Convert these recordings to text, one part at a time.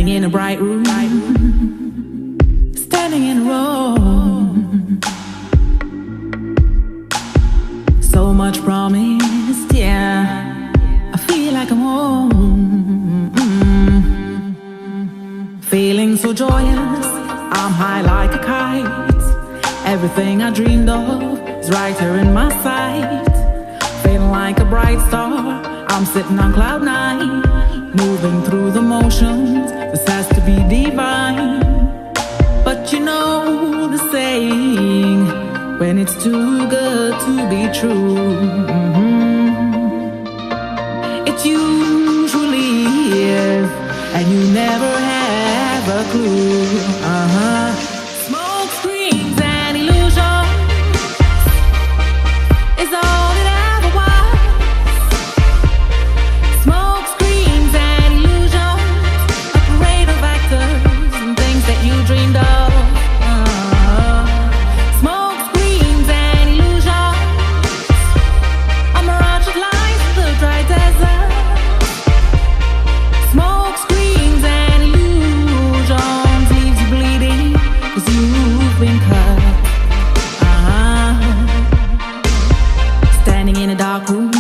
Standing in a bright room, standing in a room. So much promised, yeah. I feel like I'm home. Feeling so joyous, I'm high like a kite. Everything I dreamed of is right here in my sight. Feeling like a bright star, I'm sitting on cloud nine. Moving through the motions, this has to be divine. But you know the saying, when it's too good to be true, it usually is, and you never have a clue. Smoke screens and illusions is all it ever was. Smoke screens and illusions, a parade of actors and things that you dreamed of. Smoke screens and illusions, a mirage of lies in the dry desert. Smoke screens and illusions leaves you bleeding 'cause you've been cut. Standing in a dark room,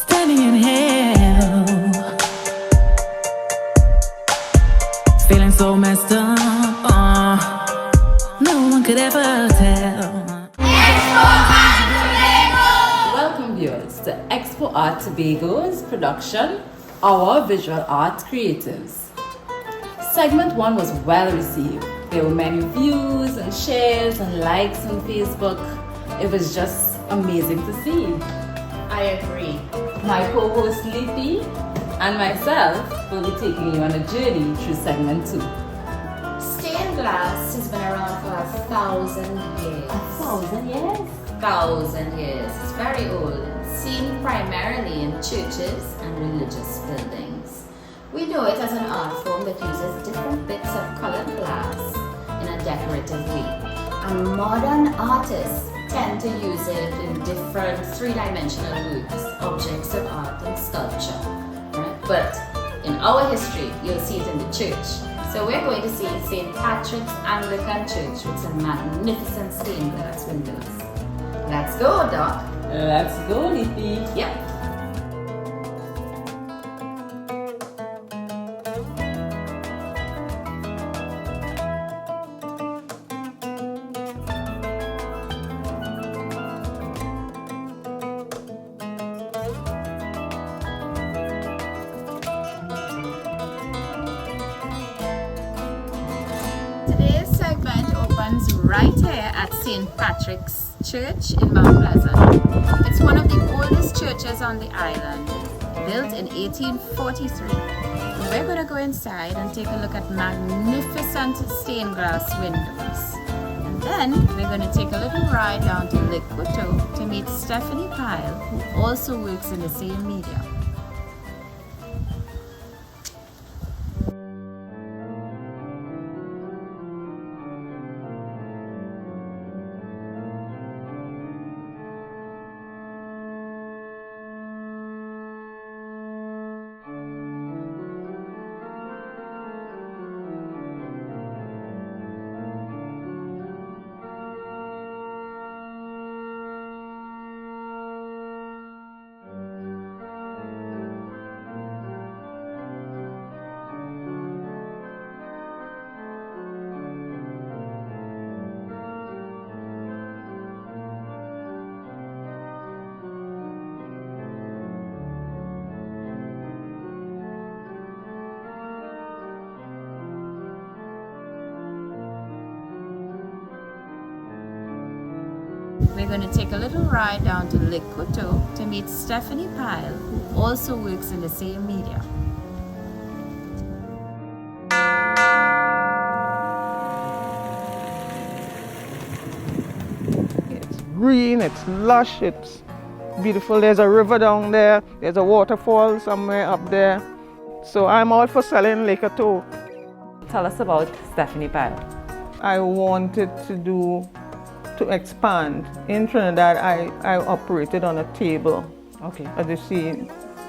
standing in hell, feeling so messed up. No one could ever tell. Welcome viewers to Expo Art Tobago's production, Our Visual Art Creatives. Segment 1 was well received. There were many views and shares and likes on Facebook. It was just amazing to see. I agree. My co-host Leafy and myself will be taking you on a journey through segment 2. Stained glass has been around for 1,000 years. 1,000 years? 1,000 years. It's very old. It's seen primarily in churches and religious buildings. We know it as an art form that uses different bits of colored glass in a decorative way. And modern artists tend to use it in different three-dimensional works, objects of art and sculpture. Right? But in our history, you'll see it in the church. So we're going to see St. Patrick's Anglican Church with some magnificent stained glass windows. Let's go, Doc. Let's go, Leafy. Yep. Today's segment opens right here at St. Patrick's Church in Mount Pleasant. It's one of the oldest churches on the island, built in 1843. And we're going to go inside and take a look at magnificent stained glass windows. And then we're going to take a little ride down to Lake Coteau to meet Stephanie Pyle, who also works in the same medium. We're going to take a little ride down to Lake Coteau to meet Stephanie Pyle, who also works in the same medium. It's green, it's lush, it's beautiful. There's a river down there, there's a waterfall somewhere up there. So I'm all for selling Lake Coteau. Tell us about Stephanie Pyle. I wanted to expand. In Trinidad, I operated on a table. Okay. As you see,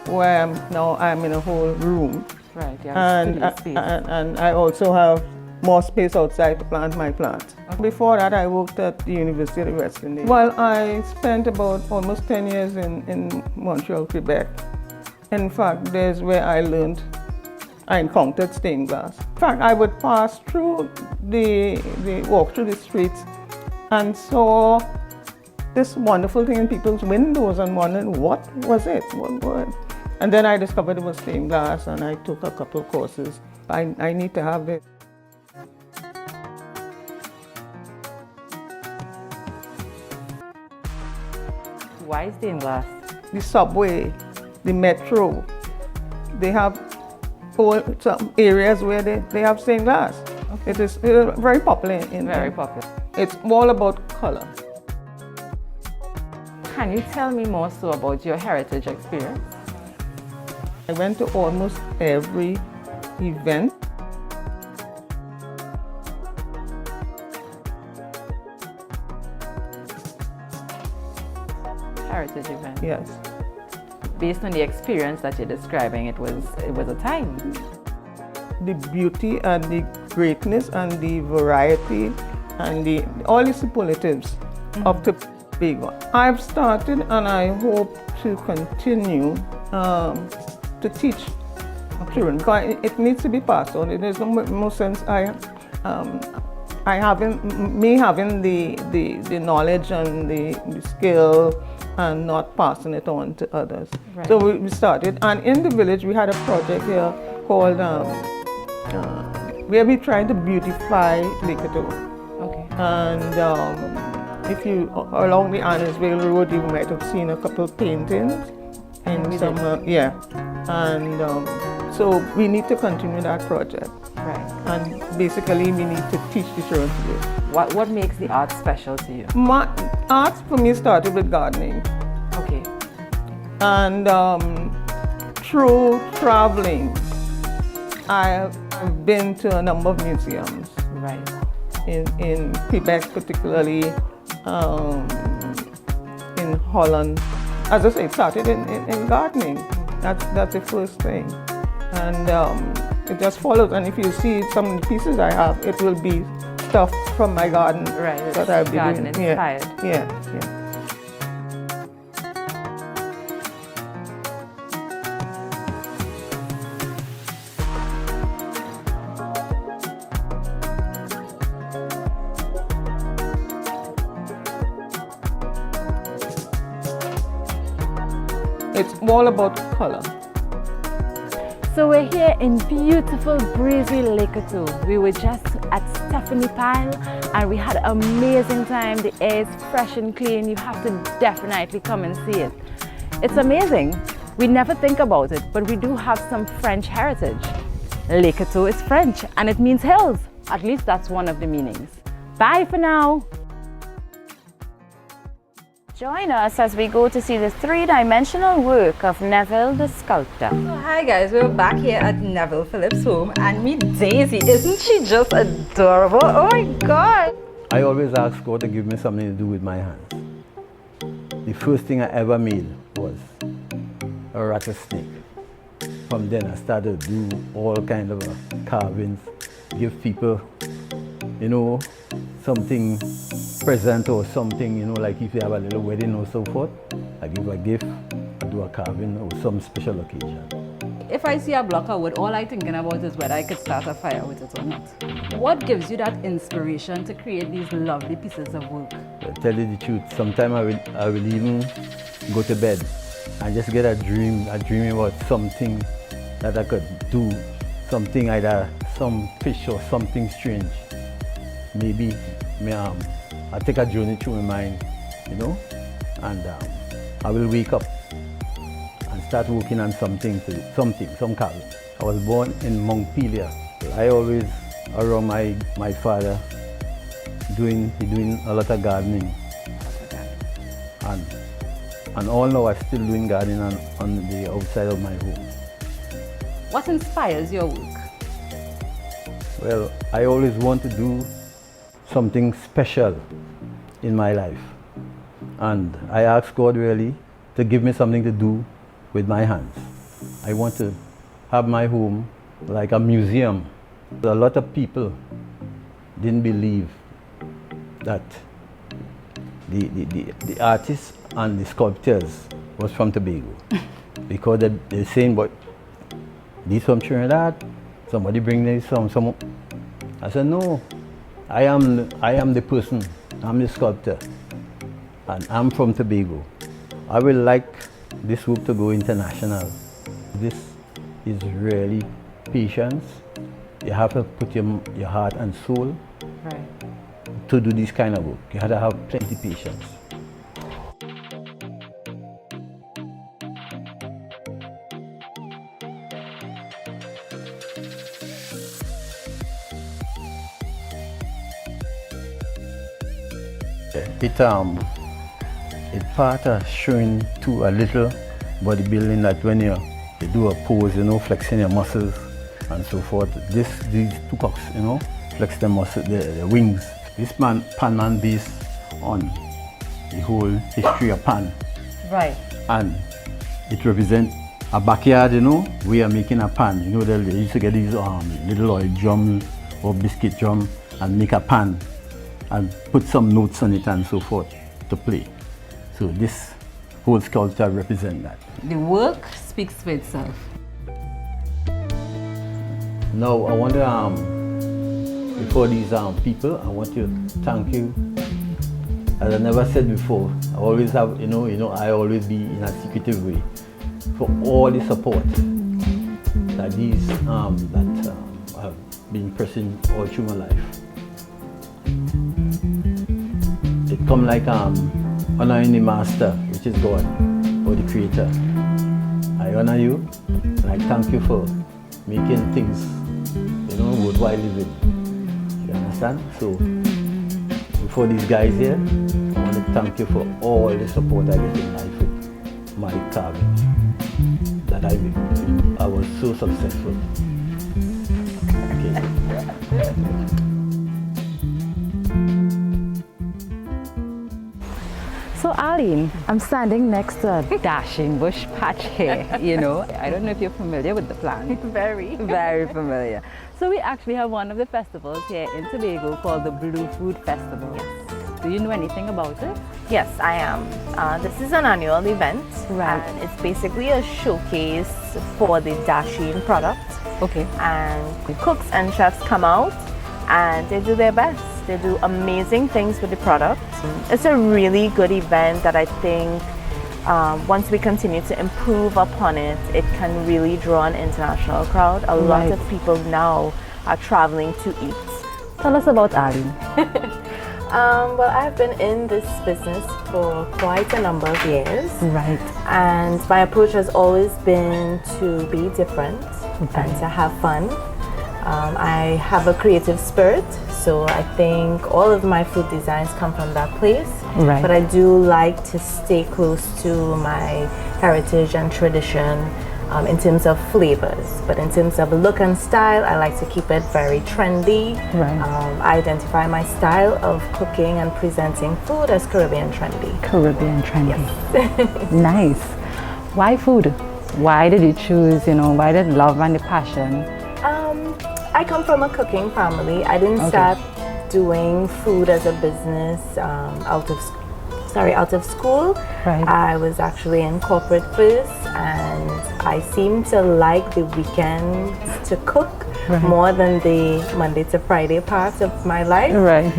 where I'm in a whole room. Right, you have and, studio space. and I also have more space outside to plant my plants. Before that, I worked at the University of the West Indies. Well, I spent about almost 10 years in Montreal, Quebec. In fact, there's where I encountered stained glass. In fact, I would pass through walk through the streets and saw this wonderful thing in people's windows and wondered what was it? And then I discovered it was stained glass, and I took a couple of courses. I need to have it. Why stained glass? The subway, the metro, they have some areas where they have stained glass. Okay. It is very popular Very popular. It's all about color. Can you tell me more so about your heritage experience? I went to almost every event. Heritage event. Yes. Based on the experience that you're describing, it was a time. The beauty and the greatness and the variety and all the superlatives of Tobago. I've started and I hope to continue to teach children. Because it needs to be passed on. There's no more sense having the knowledge and the skill and not passing it on to others. Right. So we started, and in the village we had a project here called where we tried to beautify Likato. Okay. And if you along the Annisville Road, you might have seen a couple of paintings in some and so we need to continue that project. Right. And basically we need to teach the children to do it. What makes the art special to you? My art for me started with gardening. Okay. And through traveling, I've been to a number of museums. Right. In Quebec particularly, in Holland. As I say, it started in gardening. That's the first thing. And it just follows. And if you see some of the pieces I have, it will be stuff from my garden. Right, that I've been garden doing. inspired. Yeah. It's all about color. So we're here in beautiful, breezy Likato. We were just at Stephanie Pile and we had an amazing time. The air is fresh and clean. You have to definitely come and see it. It's amazing. We never think about it, but we do have some French heritage. Likato is French and it means hills. At least that's one of the meanings. Bye for now. Join us as we go to see the three-dimensional work of Neville the sculptor. So hi guys, we're back here at Neville Phillips' home and meet Daisy. Isn't she just adorable? Oh my god! I always ask God to give me something to do with my hands. The first thing I ever made was a rattlesnake. From then I started to do all kinds of carvings, give people, something present or something, like if you have a little wedding or so forth, I give a gift, I do a carving or some special occasion. If I see a block of wood, all I'm thinking about is whether I could start a fire with it or not. What gives you that inspiration to create these lovely pieces of work? To tell you the truth, sometimes I will even go to bed and just get a dream about something that I could do, something either some fish or something strange. Maybe I take a journey through my mind, and I will wake up and start working on some carving. I was born in Montpelier. I always around my father doing a lot of gardening. And all now I'm still doing gardening on the outside of my home. What inspires your work? Well, I always want to do something special in my life. And I ask God really to give me something to do with my hands. I want to have my home like a museum. A lot of people didn't believe that the artists and the sculptors was from Tobago because they're saying, but these from Trinidad, somebody bring this some. I said, no, I am the person, I'm the sculptor, and I'm from Tobago. I would like this work to go international. This is really patience. You have to put your heart and soul to do this kind of work. You have to have plenty patience. It part of showing to a little bodybuilding that when you do a pose, flexing your muscles and so forth. These peacocks, flex the muscle, the wings. This pan based on the whole history of pan. Right. And it represents a backyard, we are making a pan. They used to get these little oil drums or biscuit drum and make a pan and put some notes on it and so forth to play. So this whole sculpture represents that. The work speaks for itself. Now I want to, before these people, I want to thank you. As I never said before, I always have, I always be in a secretive way for all the support that these have been pressing all through my life. It come like honoring the master, which is God, or the creator. I honor you and I thank you for making things, worthwhile living. You understand? So, before these guys here, I want to thank you for all the support I get in life with my carving. That I was so successful. Okay. So Arlene, I'm standing next to a dashing bush patch here, I don't know if you're familiar with the plant. Very. Very familiar. So we actually have one of the festivals here in Tobago called the Blue Food Festival. Yes. Do you know anything about it? Yes, I am. This is an annual event. Right. And it's basically a showcase for the dashing product. Okay. And the cooks and chefs come out and they do their best. They do amazing things with the product. It's a really good event that I think once we continue to improve upon it, it can really draw an international crowd. A lot of people now are traveling to eat. Tell us about Arlene. Well, I've been in this business for quite a number of years. Right. And my approach has always been to be different and to have fun. I have a creative spirit, so I think all of my food designs come from that place. Right. But I do like to stay close to my heritage and tradition in terms of flavors. But in terms of look and style, I like to keep it very trendy. Right. I identify my style of cooking and presenting food as Caribbean trendy. Caribbean trendy. Yes. Nice. Why food? Why did you choose, why did love and the passion? I come from a cooking family. I didn't start doing food as a business out of school. Right. I was actually in corporate first, and I seem to like the weekends to cook more than the Monday to Friday part of my life. Right.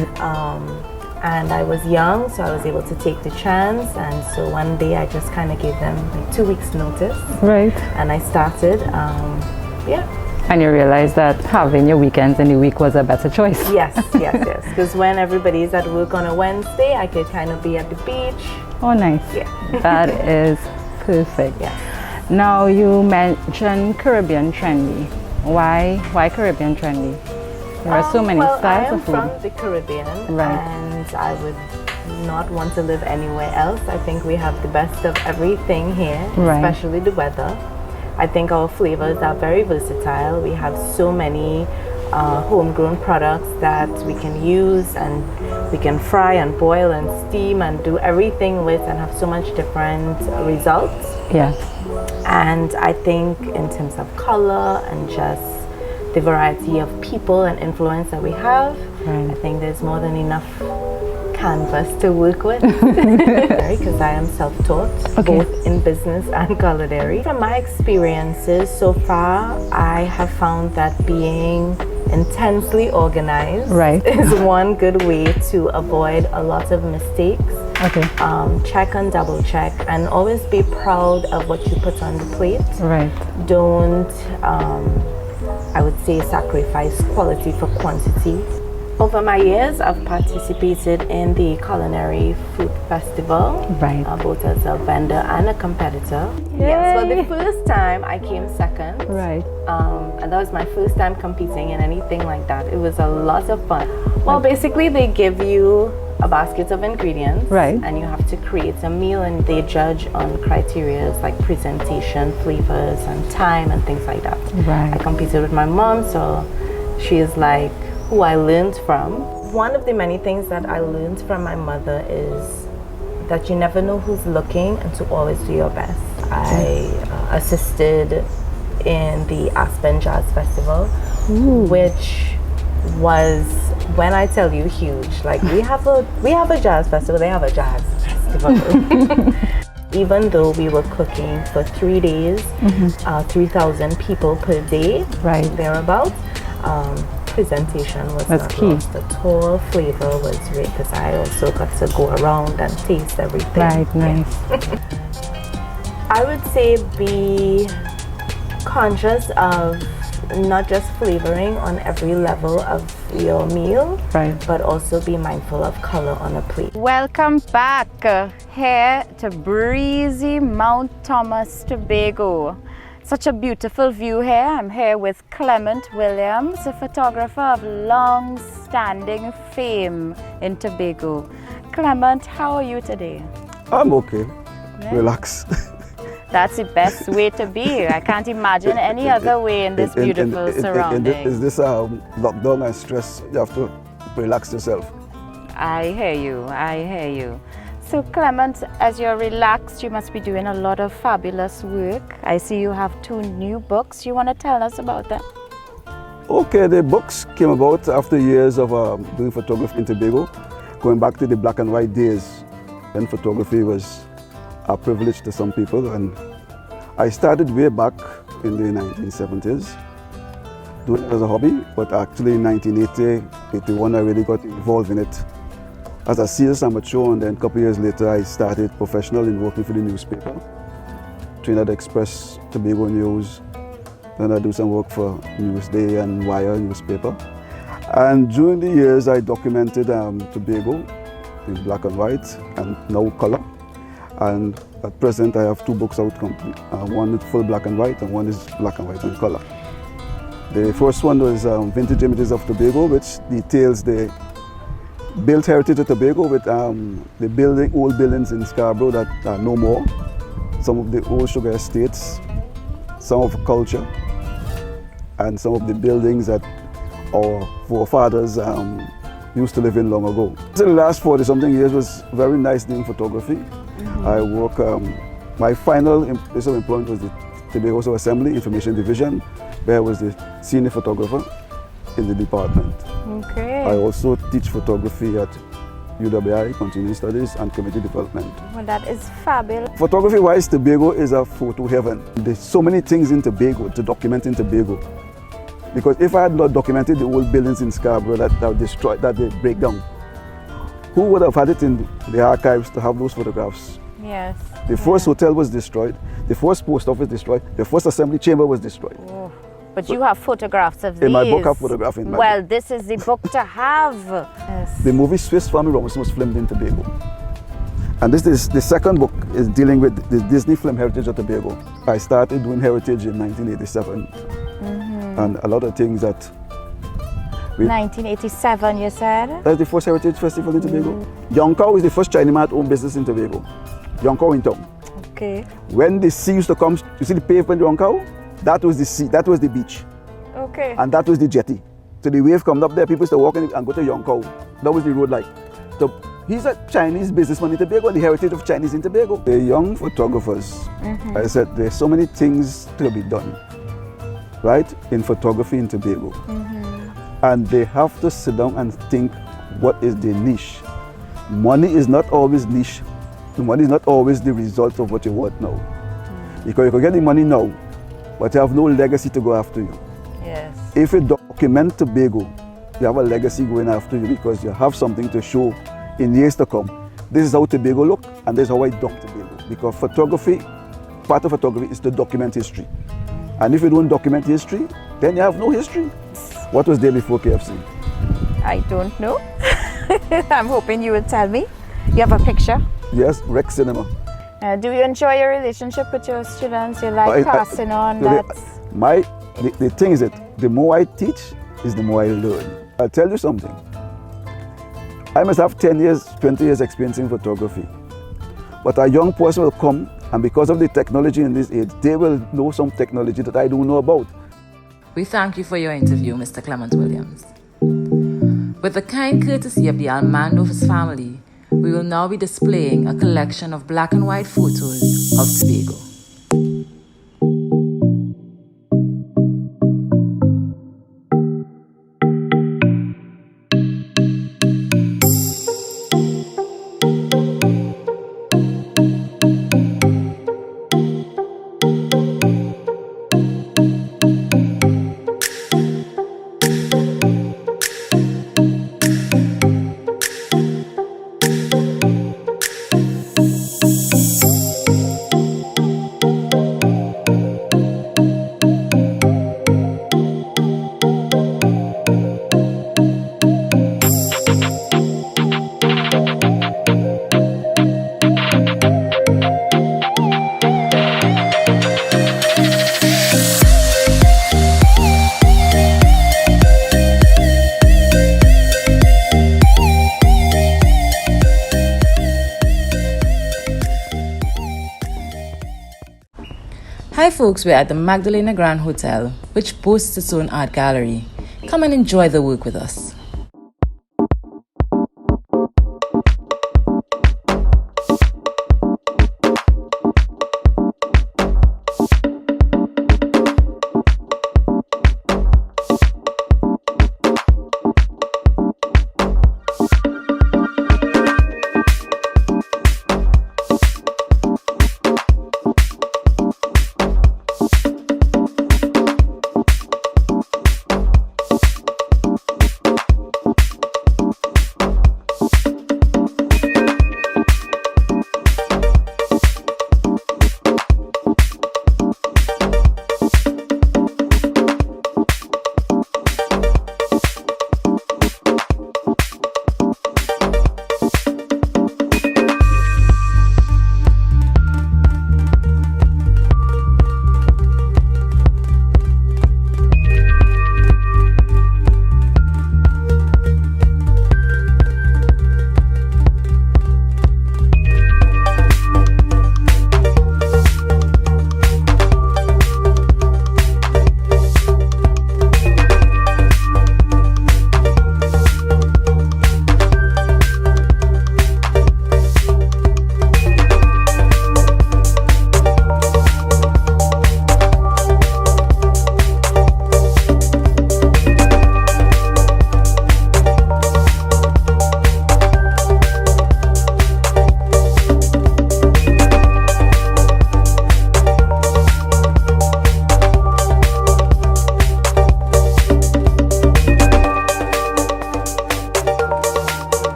And I was young, so I was able to take the chance. And so one day I just kind of gave them like 2 weeks notice. Right. And I started, And you realized that having your weekends in the week was a better choice. Yes. Because when everybody's at work on a Wednesday, I could kind of be at the beach. Oh, nice. Yeah. That is perfect. Yes. Now you mentioned Caribbean trendy. Why Caribbean trendy? There are so many styles of food. I am from the Caribbean, Right. and I would not want to live anywhere else. I think we have the best of everything here, Right. especially the weather. I think our flavors are very versatile. We have so many homegrown products that we can use, and we can fry and boil and steam and do everything with, and have so much different results. Yeah. And I think in terms of color and just the variety of people and influence that we have, Right. I think there's more than enough canvas to work with. Because I am self-taught, both in business and culinary. From my experiences so far, I have found that being intensely organized is one good way to avoid a lot of mistakes. Okay. Check and double check, and always be proud of what you put on the plate. Right. Don't, I would say, sacrifice quality for quantity. Over my years, I've participated in the Culinary Food Festival, Right. both as a vendor and a competitor. Yes, for the first time I came second. Right. And that was my first time competing in anything like that. It was a lot of fun. Well, basically they give you a basket of ingredients, Right. and you have to create a meal, and they judge on criteria like presentation, flavors, and time, and things like that. Right. I competed with my mom, so she is like who I learned from. One of the many things that I learned from my mother is that you never know who's looking, and to always do your best. I assisted in the Aspen Jazz Festival, which was, when I tell you, huge. Like we have a jazz festival, they have a jazz festival. Even though we were cooking for 3 days, 3,000 people per day, Right. thereabouts. Presentation was That's not key. lost at all. Flavor was great because I also got to go around and taste everything. Right. Nice. I would say be conscious of not just flavoring on every level of your meal, Right. but also be mindful of color on a plate. Welcome back here to breezy Mount Thomas, Tobago. Such a beautiful view here. I'm here with Clement Williams, a photographer of long-standing fame in Tobago. Clement, how are you today? I'm okay. Relax. That's the best way to be. I can't imagine any other way in this beautiful surrounding. Is this lockdown and stress? You have to relax yourself. I hear you. I hear you. So Clement, as you're relaxed, you must be doing a lot of fabulous work. I see you have 2 new books. You want to tell us about that? Okay, the books came about after years of doing photography in Tobago, going back to the black and white days when photography was a privilege to some people. And I started way back in the 1970s, doing it as a hobby, but actually in 1980, 81, I really got involved in it as a serious amateur, and then a couple years later I started professional in working for the newspaper, Trinidad Express, Tobago News. Then I do some work for Newsday and Wire newspaper. And during the years I documented Tobago in black and white and now color. And at present I have 2 books out complete. One is full black and white and one is black and white and color. The first one was Vintage Images of Tobago, which details the built heritage of Tobago with the old buildings in Scarborough that are no more, some of the old sugar estates, some of the culture, and some of the buildings that our forefathers used to live in long ago. So the last 40-something years was very nice doing photography. I work, my final place of employment was the Tobago Assembly Information Division, where I was the senior photographer in the department. Okay. I also teach photography at UWI, Continuing Studies and Community Development. Well, that is fabulous. Photography-wise, Tobago is a photo heaven. There's so many things in Tobago to document in Tobago. Because if I had not documented the old buildings in Scarborough that are destroyed, that they break down, who would have had it in the archives to have those photographs? Yes. The first hotel was destroyed, the first post office destroyed, the first assembly chamber was destroyed. Oh. But you have photographs of these. In my book, I have photographs in my Well, book. this is the book to have. Yes. The movie Swiss Family Robinson was filmed in Tobago. And this is the second book is dealing with the Disney film Heritage of Tobago. I started doing Heritage in 1987. And a lot of things that 1987, you said? that's the first Heritage Festival in Tobago. Yonkau is the first Chinaman-owned business in Tobago. Yonkau in town. Okay. When the sea used to come, you see the pavement Yonkau? That was the sea, that was the beach. Okay. And that was the jetty. So the wave coming up there, people used to walk in and go to Yonkau. That was the road like. So he's a Chinese businessman in Tobago and the heritage of Chinese in Tobago. The young photographers, I said there's so many things to be done. right, in photography in Tobago. And they have to sit down and think, what is their niche? Money is not always niche. Money is not always the result of what you want now. Because you can get the money now, but you have no legacy to go after you. Yes. If you document Tobago, you have a legacy going after you because you have something to show in years to come. This is how Tobago look, and this is how I doc Tobago. Because photography, part of photography is to document history. And if you don't document history, then you have no history. What was there before KFC? I don't know. I'm hoping you will tell me. You have a picture? Yes, Rex Cinema. Do you enjoy your relationship with your students? You like passing on that? The thing is that the more I teach, is the more I learn. I'll tell you something. I must have 10 years, 20 years experience in photography. But a young person will come, and because of the technology in this age, they will know some technology that I don't know about. We thank you for your interview, Mr. Clement Williams. With the kind courtesy of the Almandov's family, we will now be displaying a collection of black and white photos of Tobago. Hi folks, we're at the Magdalena Grand Hotel, which boasts its own art gallery. Come and enjoy the work with us.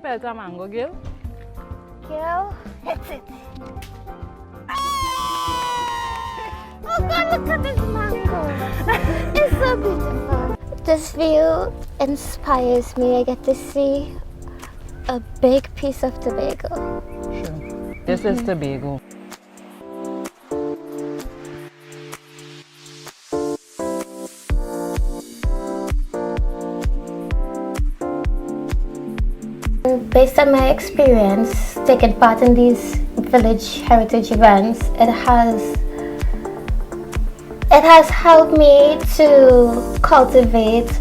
felt a mango, Gil? Gil, hits it. Oh God, look at this mango. It's so beautiful. This view inspires me. I get to see a big piece of Tobago. Sure. This is Tobago. Based on my experience taking part in these village heritage events, it has helped me to cultivate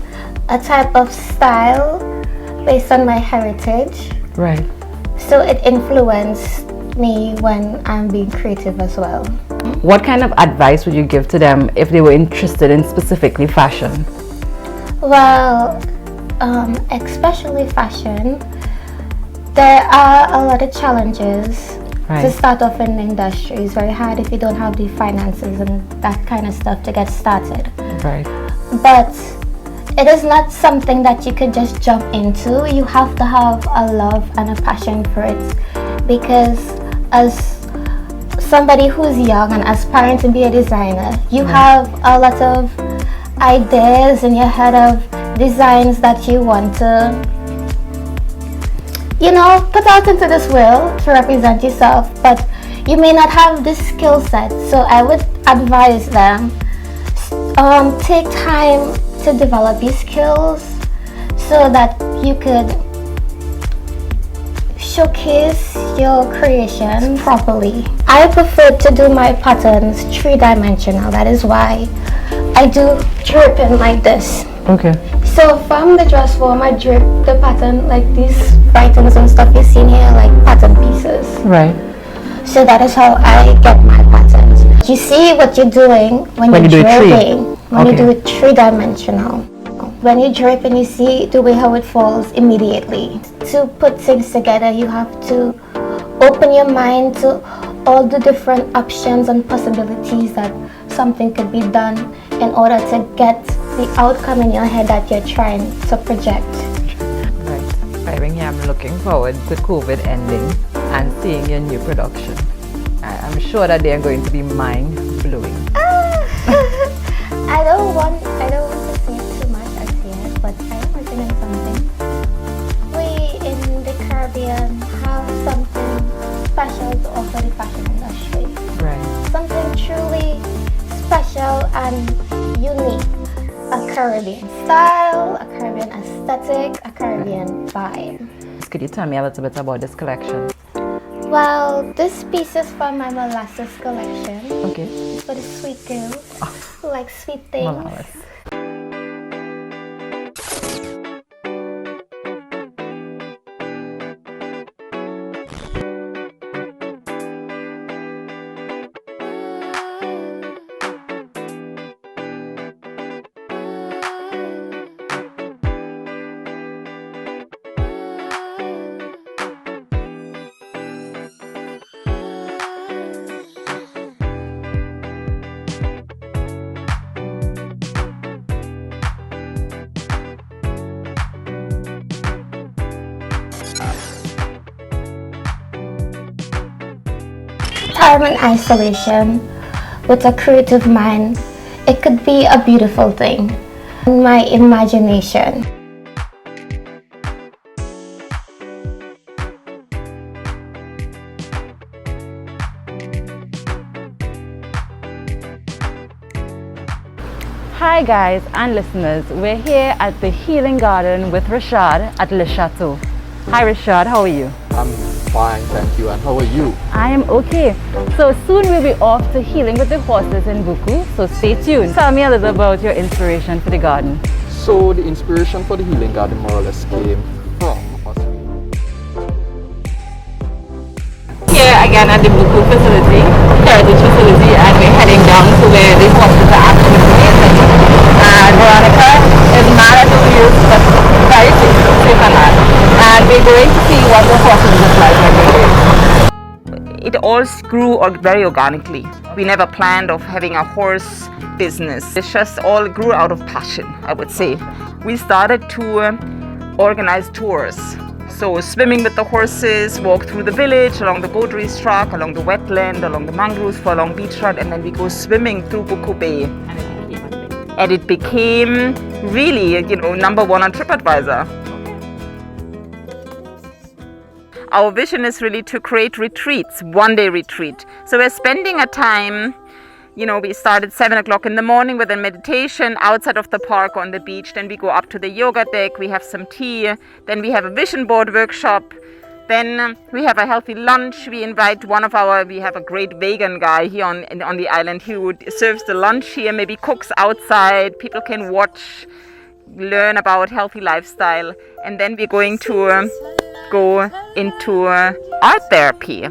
a type of style based on my heritage. Right. So it influenced me when I'm being creative as well. What kind of advice would you give to them if they were interested in specifically fashion? Well, especially fashion, there are a lot of challenges to start off in the industry. It's very hard if you don't have the finances and that kind of stuff to get started. Right. But it is not something that you could just jump into. You have to have a love and a passion for it, because as somebody who's young and aspiring to be a designer, you have a lot of ideas in your head of designs that you want to, you know, put out into this world to represent yourself, but you may not have this skill set. So I would advise them, take time to develop your skills so that you could showcase your creations properly. I prefer to do my patterns 3-dimensional. That is why I do dripping like this. Okay. So from the dress form, I drip the pattern like these writings and stuff you see here, like pattern pieces. Right. So that is how I get my patterns. You see what you're doing when you're dripping. When you do it 3-dimensional. When you drip and you see the way how it falls immediately. To put things together, you have to open your mind to all the different options and possibilities that something could be done in order to get the outcome in your head that you're trying to project. Right. Irving, here I'm looking forward to COVID ending and seeing your new production. I'm sure that they are going to be mind-blowing. I don't want to say too much as yet, but I am working on something. We in the Caribbean have something special to offer the fashion industry. Right. Something truly special and unique. A Caribbean style, a Caribbean aesthetic, a Caribbean vibe. Could you tell me a little bit about this collection? Well, this piece is from my molasses collection. Okay. It's for the sweet girls who like sweet things. Molasses. Time in isolation with a creative mind, it could be a beautiful thing. My imagination. Hi guys and listeners, we're here at the Healing Garden with Rashad at Le Chateau. Hi Rashad, how are you? I'm fine, thank you. And how are you? I am okay. So soon we'll be off to healing with the horses in Buku, so stay tuned. Tell me a little about your inspiration for the garden. So the inspiration for the Healing Garden more or less came from us. Here again at the Buku facility, Heritage facility, and we're heading down to where the horses are actually grazing. And Veronica is mad at the wheels, but very safe and mad. And we're going to see what the horses look like when they graze. It all grew very organically. We never planned of having a horse business. It just all grew out of passion, I would say. We started to organize tours So swimming with the horses, walk through the village, along the goat race track, along the wetland, along the mangroves for a long beach ride, and then we go swimming through Buko Bay. And it became really, #1 on TripAdvisor. Our vision is really to create retreats, one-day retreat. So we're spending a time, we start at 7 o'clock in the morning with a meditation outside of the park on the beach. Then we go up to the yoga deck, we have some tea. Then we have a vision board workshop. Then we have a healthy lunch. We invite we have a great vegan guy here on the island who serves the lunch here, maybe cooks outside. People can watch, learn about healthy lifestyle. And then we're going to go into art therapy.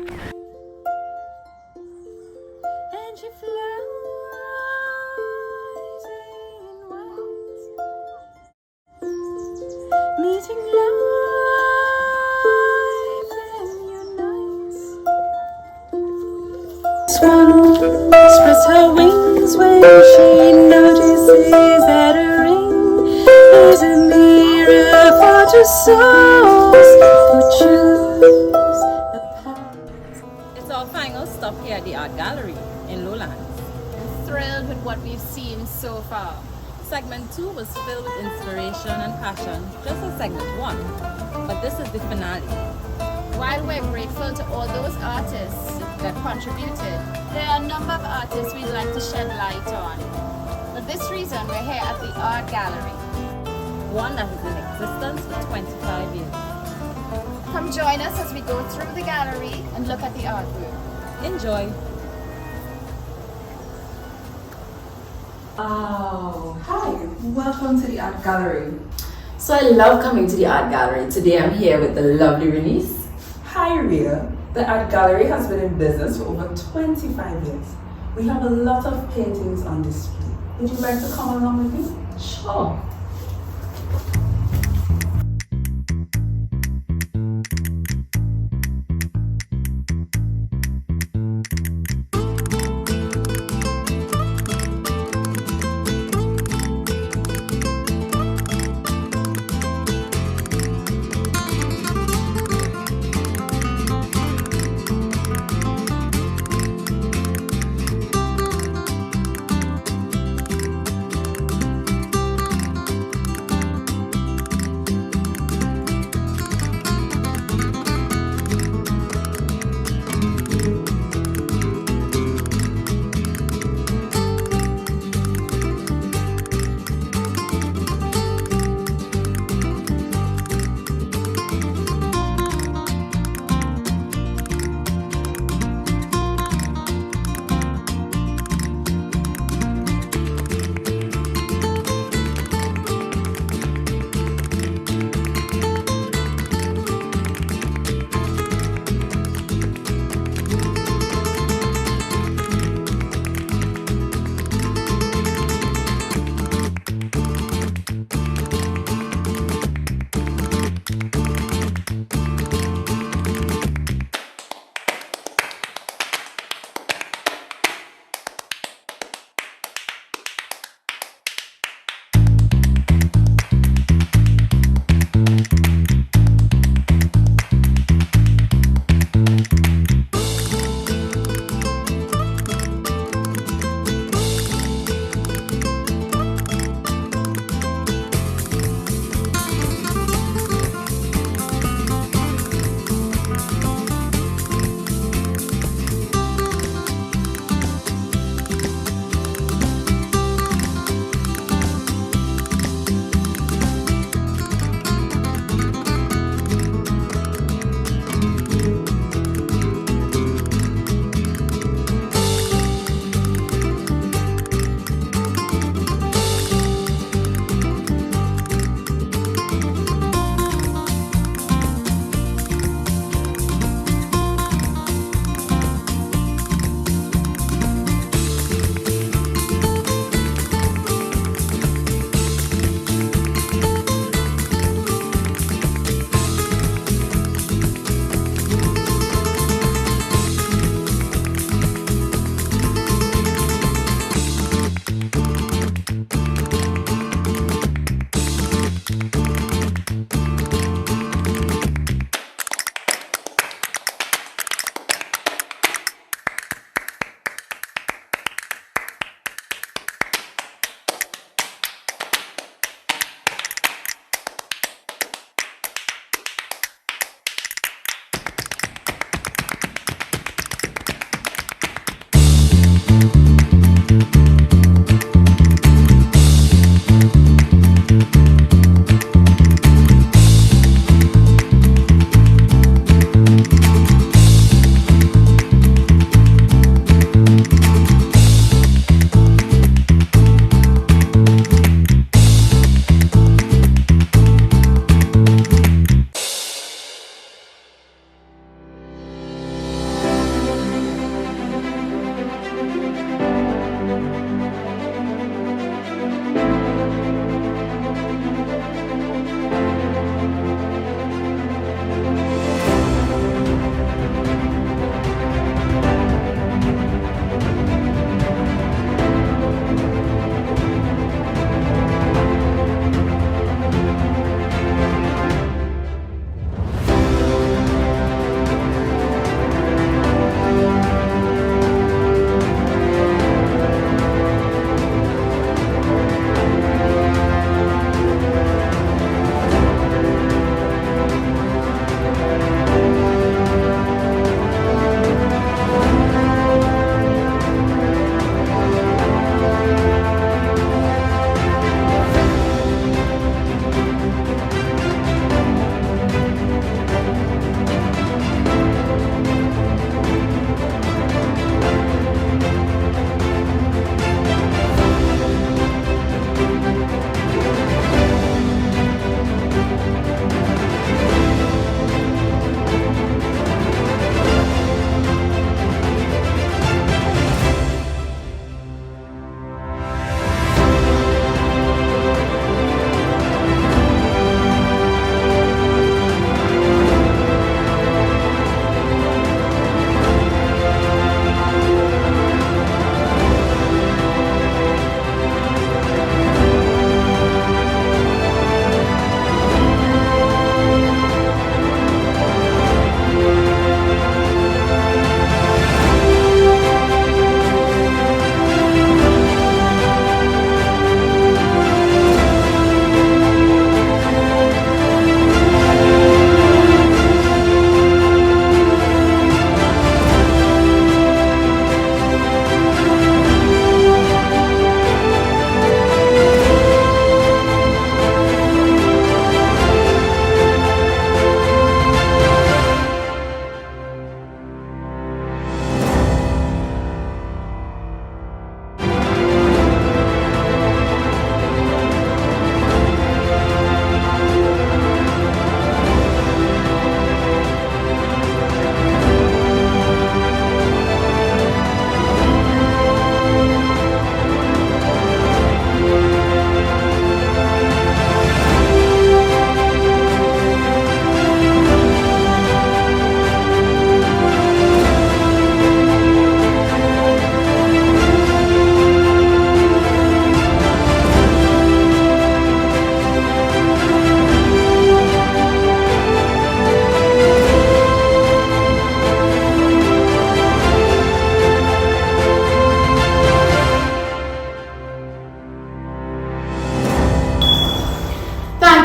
Meeting life and unites. Swan spreads her wings when she notices that a ring is a mirror for two souls who choose a path. It's our final stop here at the art gallery in Lowlands. I'm thrilled with what we've seen so far. Segment 2 was filled with inspiration and passion, just as segment 1. But this is the finale. While we're grateful to all those artists that contributed, there are a number of artists we'd like to shed light on. For this reason, we're here at the art gallery. One that is in existence for 25 years. Come join us as we go through the gallery and look at the artwork. Enjoy! Oh, hi, welcome to the art gallery. So I love coming to the art gallery. Today I'm here with the lovely Renice. Hi, Ria. The art gallery has been in business for over 25 years. We have a lot of paintings on display. Would you like to come along with me? Sure.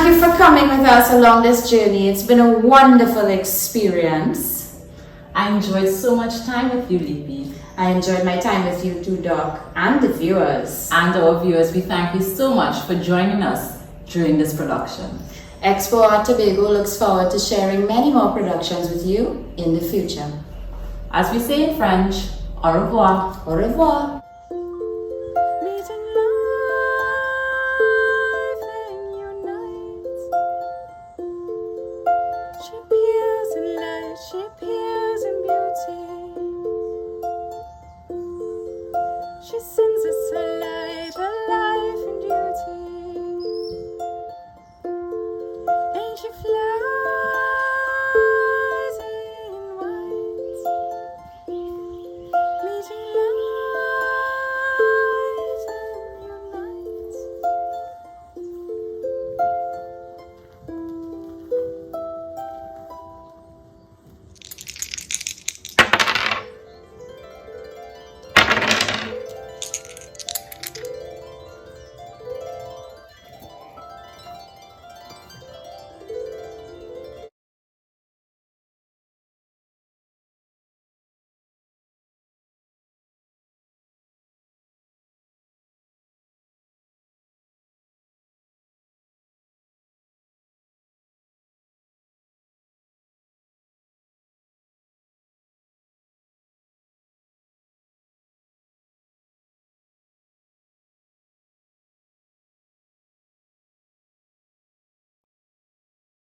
Thank you for coming with us along this journey. It's been a wonderful experience. I enjoyed so much time with you, Lippy. I enjoyed my time with you too, Doc, and the viewers. And our viewers, we thank you so much for joining us during this production. Expo Art Tobago looks forward to sharing many more productions with you in the future. As we say in French, au revoir. Au revoir.